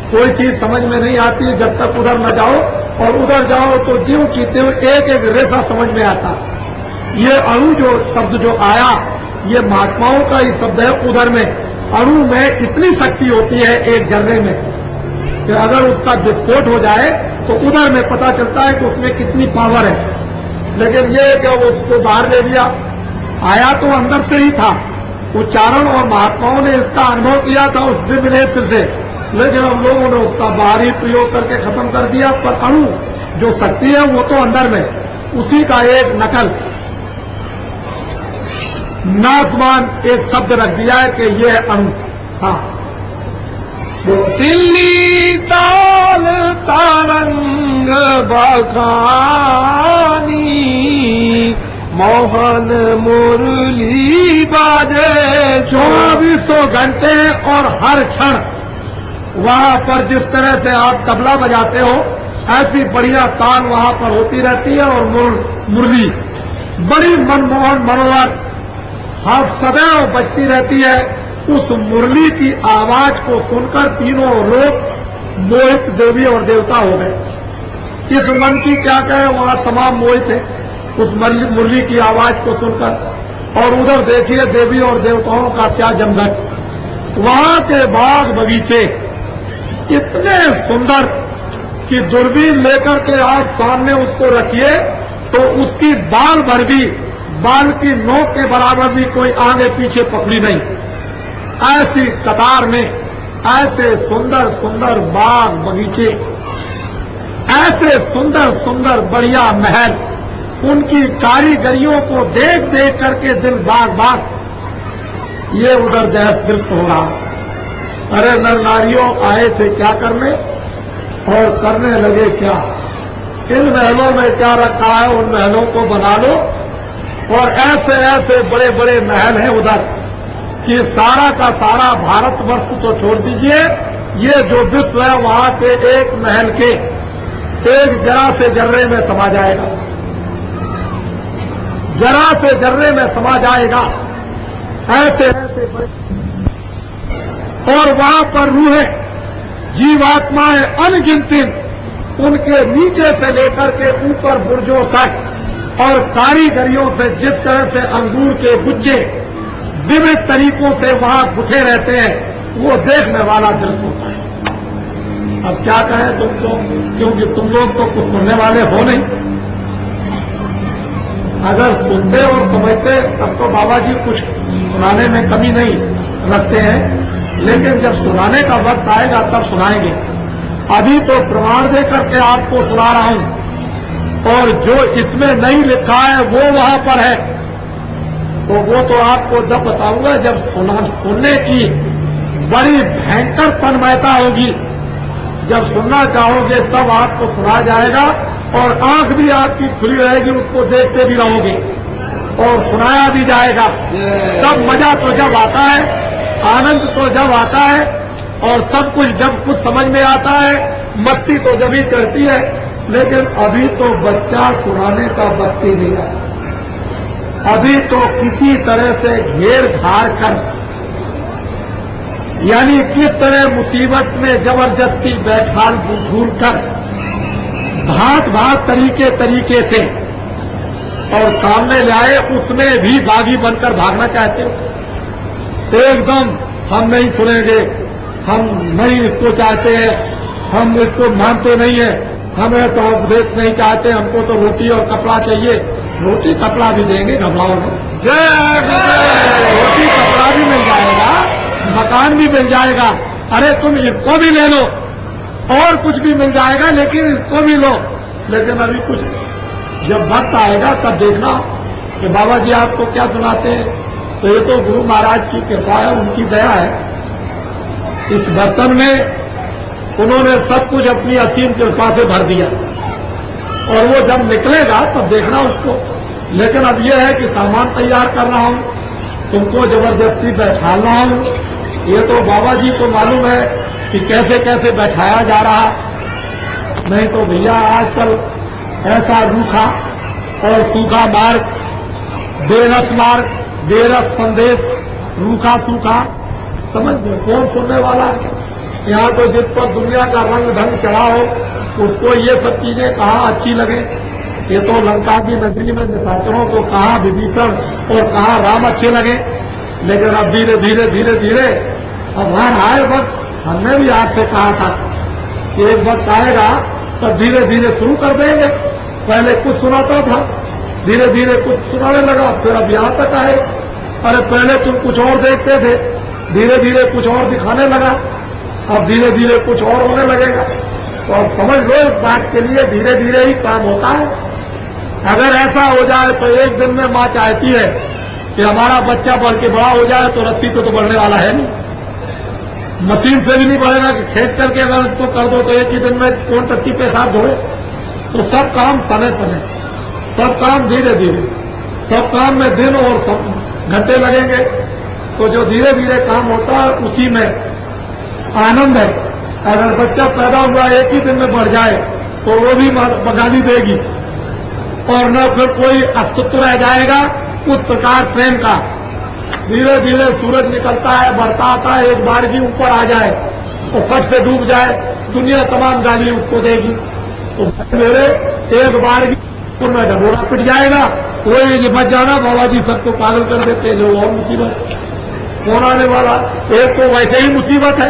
कोई चीज समझ में नहीं आती जब तक उधर न जाओ, और उधर जाओ तो ज्यों की त्यों एक एक रेशा समझ में आता। ये अणु जो शब्द जो आया, ये महात्माओं का ही शब्द है। उधर में अणु में इतनी शक्ति होती है एक जर्रे में कि अगर उसका विस्फोट हो जाए तो उधर में पता चलता है कि उसमें कितनी पावर है। लेकिन ये क्या उसको बाहर ले लिया, आया तो अंदर से ही था। उच्चारण और महात्माओं ने इसका अनुभव किया था उस दिव्य नेत्र से, लेकिन हम लोगों ने उसका बाहरी प्रयोग करके खत्म कर दिया। पर अणु जो शक्ति है वो तो अंदर में, उसी का एक नकल नासमान एक शब्द रख दिया है कि ये है अणु। हाँ, दिल्ली ताल तारंग बखानी, मोहन मुरली बाजे 24 घंटे और हर क्षण वहां पर जिस तरह से आप तबला बजाते हो, ऐसी बढ़िया तान वहां पर होती रहती है, और मुरली बड़ी मनमोहन मनोहर हाथ सदैव बजती रहती है। उस मुरली की आवाज को सुनकर तीनों लोग मोहित देवी और देवता हो गए। इस मन की क्या कहे, वहां तमाम मोहित है उस मुरली की आवाज को सुनकर। और उधर देखिए देवी और देवताओं का क्या जमघट, वहां के बाग बगीचे इतने सुंदर कि दूरबीन लेकर के आप सामने उसको रखिए तो उसकी बाल भर भी, बाल की नोक के बराबर भी कोई आगे पीछे पकड़ी नहीं। ऐसी कतार में ऐसे सुंदर सुंदर बाग बगीचे, ऐसे सुंदर सुंदर बढ़िया महल, उनकी कारीगरियों को देख देख करके दिल बाग बाग ये उधर देश दृष्ट हो रहा। अरे नर नारियों आए थे क्या करने, और करने लगे क्या। इन महलों में क्या रखा है, उन महलों को बना लो। और ऐसे ऐसे बड़े बड़े महल हैं उधर कि सारा का सारा भारतवर्ष तो छोड़ दीजिए, ये जो विश्व है वहां के एक महल के एक जरा से जर्रे में समा जाएगा, जरा से जर्रे में समा जाएगा। ऐसे ऐसे और वहां पर रूहें, जीवात्माएं अनगिनती, उनके नीचे से लेकर के ऊपर बुर्जों तक, और कारीगरियों से जिस तरह से अंगूर के गुच्छे विविध तरीकों से वहां गुथे रहते हैं, वो देखने वाला दृश्य होता है। अब क्या कहें तुमको, क्योंकि तुम लोग तो कुछ सुनने वाले हो नहीं। अगर सुनते और समझते तब तो बाबा जी कुछ सुनाने में कमी नहीं रखते हैं, लेकिन जब सुनाने का वक्त आएगा तब सुनाएंगे। अभी तो प्रमाण दे करके आपको सुना रहा हूं, और जो इसमें नहीं लिखा है वो वहां पर है, तो वो तो आपको जब बताऊंगा जब सुनने की बड़ी भयंकर तन्मयता होगी। जब सुनना चाहोगे तब आपको सुना जाएगा, और आंख भी आपकी खुली रहेगी, उसको देखते भी रहोगे और सुनाया भी जाएगा। तब मजा तो जब आता है, आनंद तो जब आता है, और सब कुछ जब कुछ समझ में आता है, मस्ती तो जब ही करती है। लेकिन अभी तो बच्चा सुनाने का वक्त ही नहीं है। अभी तो किसी तरह से घेर घार कर, यानी किस तरह मुसीबत में जबरदस्ती बैठा घूर कर, भांत भांत तरीके से और सामने लाए, उसमें भी बागी बनकर भागना चाहते हो। एकदम हम नहीं सुनेंगे, हम नहीं इसको चाहते हैं, हम इसको मानते नहीं है, हमें तो उपदेश नहीं चाहते, हमको तो रोटी और कपड़ा चाहिए। रोटी कपड़ा भी देंगे, घबराओ नहीं, रोटी कपड़ा भी मिल जाएगा, मकान भी मिल जाएगा। अरे तुम इसको भी ले लो, और कुछ भी मिल जाएगा, लेकिन इसको भी लो। लेकिन अभी कुछ जब वक्त आएगा तब देखना कि बाबा जी आपको क्या सुनाते हैं। तो ये तो गुरु महाराज की कृपा है, उनकी दया है। इस बर्तन में उन्होंने सब कुछ अपनी असीम कृपा से भर दिया, और वो जब निकलेगा तब देखना उसको। लेकिन अब यह है कि सामान तैयार कर रहा हूं, तुमको जबरदस्ती बैठा रहा हूं। ये तो बाबा जी को मालूम है कि कैसे कैसे बैठाया जा रहा, नहीं तो भैया आजकल ऐसा रूखा और सूखा मार्ग, बेरस मार्ग, बेरस संदेश, रूखा सूखा, समझ में कौन सुनने वाला है। यहाँ तो जिस पर दुनिया का रंग ढंग चढ़ा हो, उसको ये सब चीजें कहाँ अच्छी लगे। ये तो लंका की नगरी में निशाचरों को कहाँ विभीषण और कहाँ राम अच्छे लगे। लेकिन अब धीरे धीरे धीरे धीरे अब वहां आए वक्त, हमने भी आपसे कहा था कि एक वक्त आएगा तब धीरे धीरे शुरू कर देंगे। पहले कुछ सुनाता था, धीरे धीरे कुछ सुनाने लगा, फिर अब यहाँ तक आए। अरे पहले तुम कुछ और देखते थे, धीरे धीरे कुछ और दिखाने लगा, अब धीरे धीरे कुछ और होने लगेगा। तो अब समझ लो इस बात के लिए धीरे धीरे ही काम होता है। अगर ऐसा हो जाए तो एक दिन में माँ चाहती है कि हमारा बच्चा बढ़ के बड़ा हो जाए, तो रस्सी को तो बढ़ने वाला है नहीं, मशीन से भी नहीं बढ़ेगा कि खेत करके अगर इसको कर दो तो एक ही दिन में कौन टट्टी पेशाब धोए। तो सब काम समय समय, सब काम धीरे धीरे, सब काम में दिन और सब घंटे लगेंगे। तो जो धीरे धीरे काम होता है उसी में आनंद है। अगर बच्चा पैदा हुआ एक ही दिन में बढ़ जाए तो वो भी गाली देगी, और न फिर कोई अस्तित्व रह जाएगा उस प्रकार प्रेम का। धीरे धीरे सूरज निकलता है, बढ़ता आता है, एक बार भी ऊपर आ जाए तो फट से डूब जाए, दुनिया तमाम गाली उसको देगी। तो मेरे एक बार भी में ढबोरा पिट जाएगा, कोई मत जाना, बाबा जी सबको पागल कर देते हैं, जो और मुसीबत कौन आने वाला। एक तो वैसे ही मुसीबत है,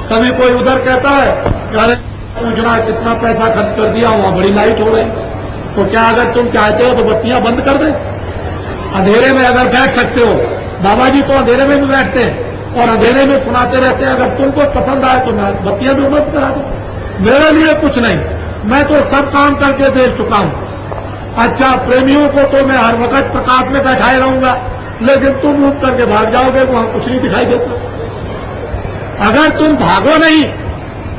कभी कोई उधर कहता है अरे पूछना कितना पैसा खर्च कर दिया, वहां बड़ी लाइट हो रही। तो क्या अगर तुम चाहते हो तो बत्तियां बंद कर दें? अंधेरे में अगर बैठ सकते हो, बाबा जी तो अंधेरे में भी बैठते हैं और अंधेरे में सुनाते रहते हैं। अगर तुमको पसंद आए तो मैं बत्तियां भी बंद करा दो, मेरे लिए कुछ नहीं, मैं तो सब काम करके देख चुका हूं। अच्छा, प्रेमियों को तो मैं हर वक्त प्रकाश में बैठाए रहूंगा, लेकिन तुम उठ करके भाग जाओगे, वहां कुछ नहीं दिखाई देता। अगर तुम भागो नहीं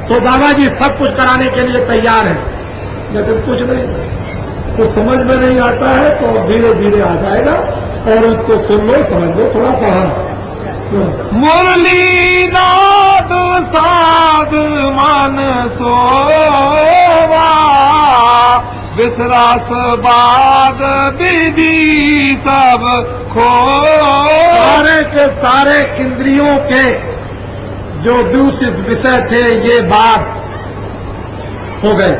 तो बाबा जी सब कुछ कराने के लिए तैयार है, लेकिन कुछ नहीं, कुछ समझ में नहीं आता है तो धीरे धीरे आ जाएगा, और उसको सुन लो, समझ लो, थोड़ा सा मुरली नाद साध मन सोवा विश्वास बाद विधि सब खो सारे के सारे इंद्रियों के जो दूषित विषय थे ये बात हो गए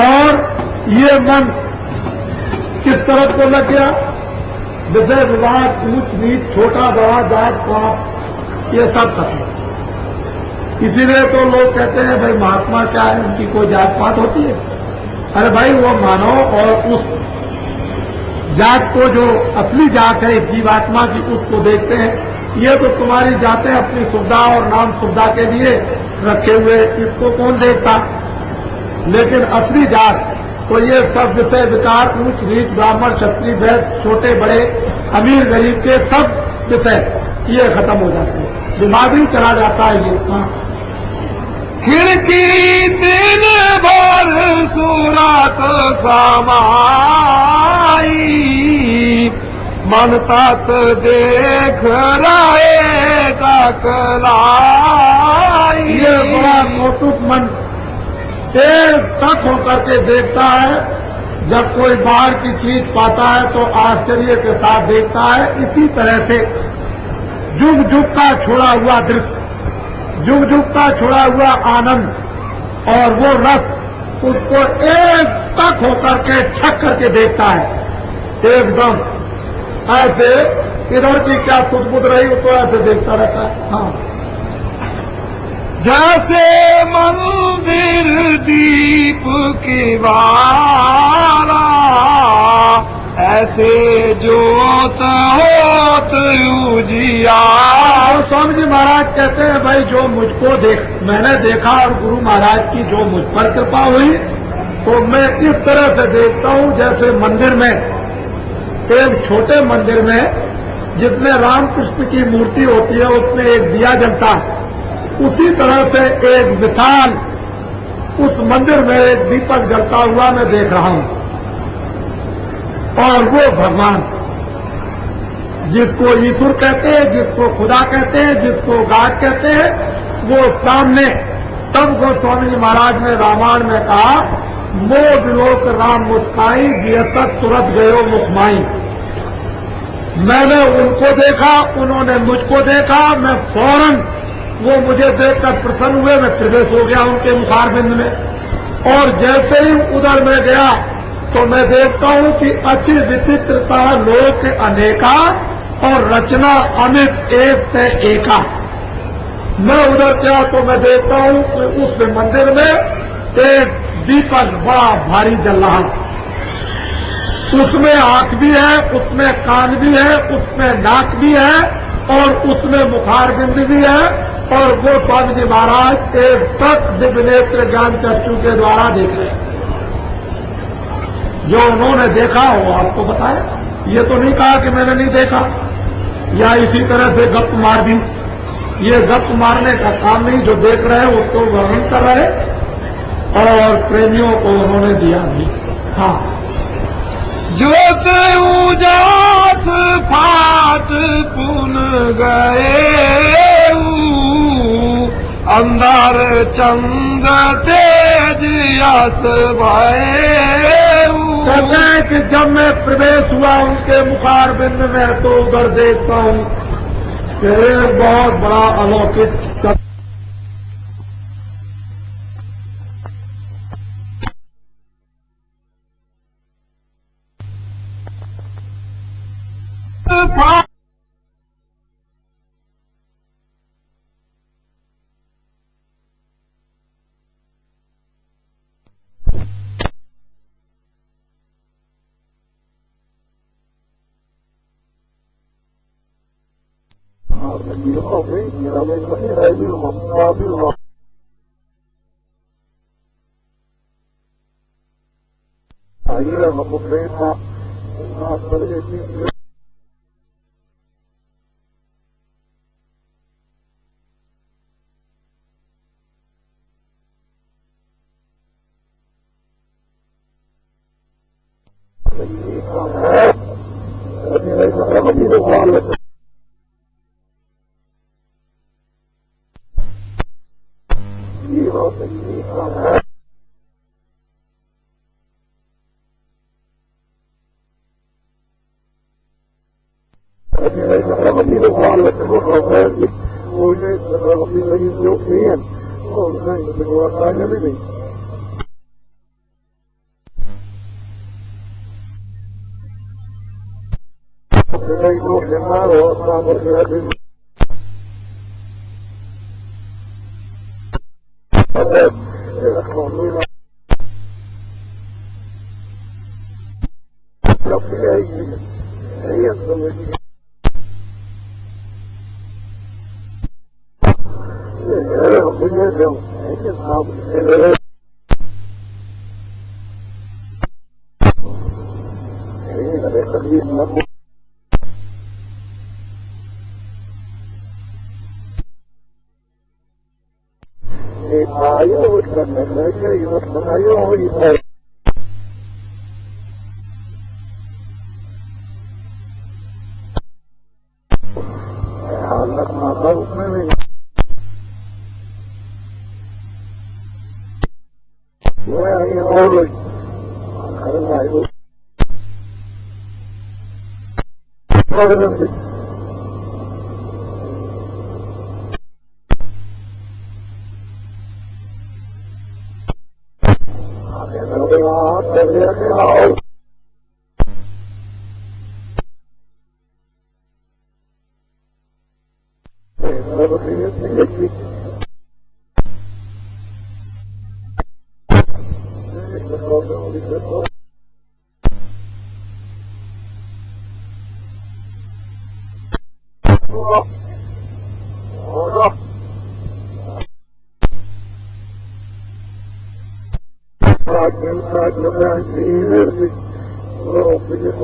और ये मन किस तरफ को लग गया? विषय विवाद, ऊंच नीच, छोटा बड़ा, जात पात, ये सब खत्म। इसीलिए तो लोग कहते हैं भाई महात्मा क्या है, उनकी कोई जात पात होती है? अरे भाई वो मानो और उस जात को जो असली जात है जीवात्मा की उसको देखते हैं। ये तो तुम्हारी जातें अपनी सुविधा और नाम सुविधा के लिए रखे हुए, इसको कौन देखता? लेकिन असली जात तो ये सब विषय विकार, ऊंच नीच, ब्राह्मण क्षत्रिय वैश्य, छोटे बड़े, अमीर गरीब के सब विषय ये खत्म हो जाते हैं, दिमाग ही चला जाता है ये। हाँ। खिड़की दिन भर सूरत समाई, मन तात देख रहे कलाई। ये बड़ा कौतुक मन एक तक होकर के देखता है। जब कोई बाहर की चीज पाता है तो आश्चर्य के साथ देखता है। इसी तरह से जुग जुग का छोड़ा हुआ दृश्य, जुग जुग का छोड़ा हुआ आनंद और वो रस, उसको एक तक होकर के ठक करके देखता है। एकदम ऐसे इधर की क्या सुध रही हो तो ऐसे देखता रहता है। हाँ, जैसे मंदिर दीप की वारा, ऐसे जोत होत उजियार। और स्वामी जी महाराज कहते हैं भाई जो मुझको मैंने देखा और गुरु महाराज की जो मुझ पर कृपा हुई तो मैं इस तरह से देखता हूं जैसे मंदिर में, एक छोटे मंदिर में जिसमें रामकृष्ण की मूर्ति होती है उसमें एक दिया जलता है, उसी तरह से एक विशाल उस मंदिर में एक दीपक जलता हुआ मैं देख रहा हूं। और वो भगवान जिसको ईश्वर कहते हैं, जिसको खुदा कहते हैं, जिसको गाड कहते हैं, वो सामने। तब गोस्वामी जी महाराज ने रामायण में कहा, मोद लोक राम मुस्काई, जियसत तुरंत गयो मुखमाई। मैंने उनको देखा, उन्होंने मुझको देखा, मैं फौरन वो मुझे देखकर प्रसन्न हुए, मैं प्रवेश हो गया उनके मुखारबिंद में। और जैसे ही उधर में गया तो मैं देखता हूं कि अति विचित्रता लोक अनेका और रचना अमित एक से एका। मैं उधर गया तो मैं देखता हूं कि उस मंदिर में एक दीपक बड़ा भारी जल रहा, उसमें आंख भी है, उसमें कान भी है, उसमें नाक भी है और उसमें मुखारबिंद भी है। और वो स्वामी जी महाराज एक तक दिव्य नेत्र ज्ञान चक्षु के द्वारा देख रहे हैं। जो उन्होंने देखा वो आपको बताया, ये तो नहीं कहा कि मैंने नहीं देखा या इसी तरह से गप मार दी। ये गप मारने का काम नहीं, जो देख रहे हैं उसको वर्णन कर रहे और प्रेमियों को उन्होंने दिया भी। हाँ, ज्योत उजास फाट पुन गए, अंधार चंद तेज यस भये। कहते हैं कि जब मैं प्रवेश हुआ उनके मुखारबिंद में तो उधर देखता हूं कि एक बहुत बड़ा अलौकिक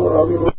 Pragma,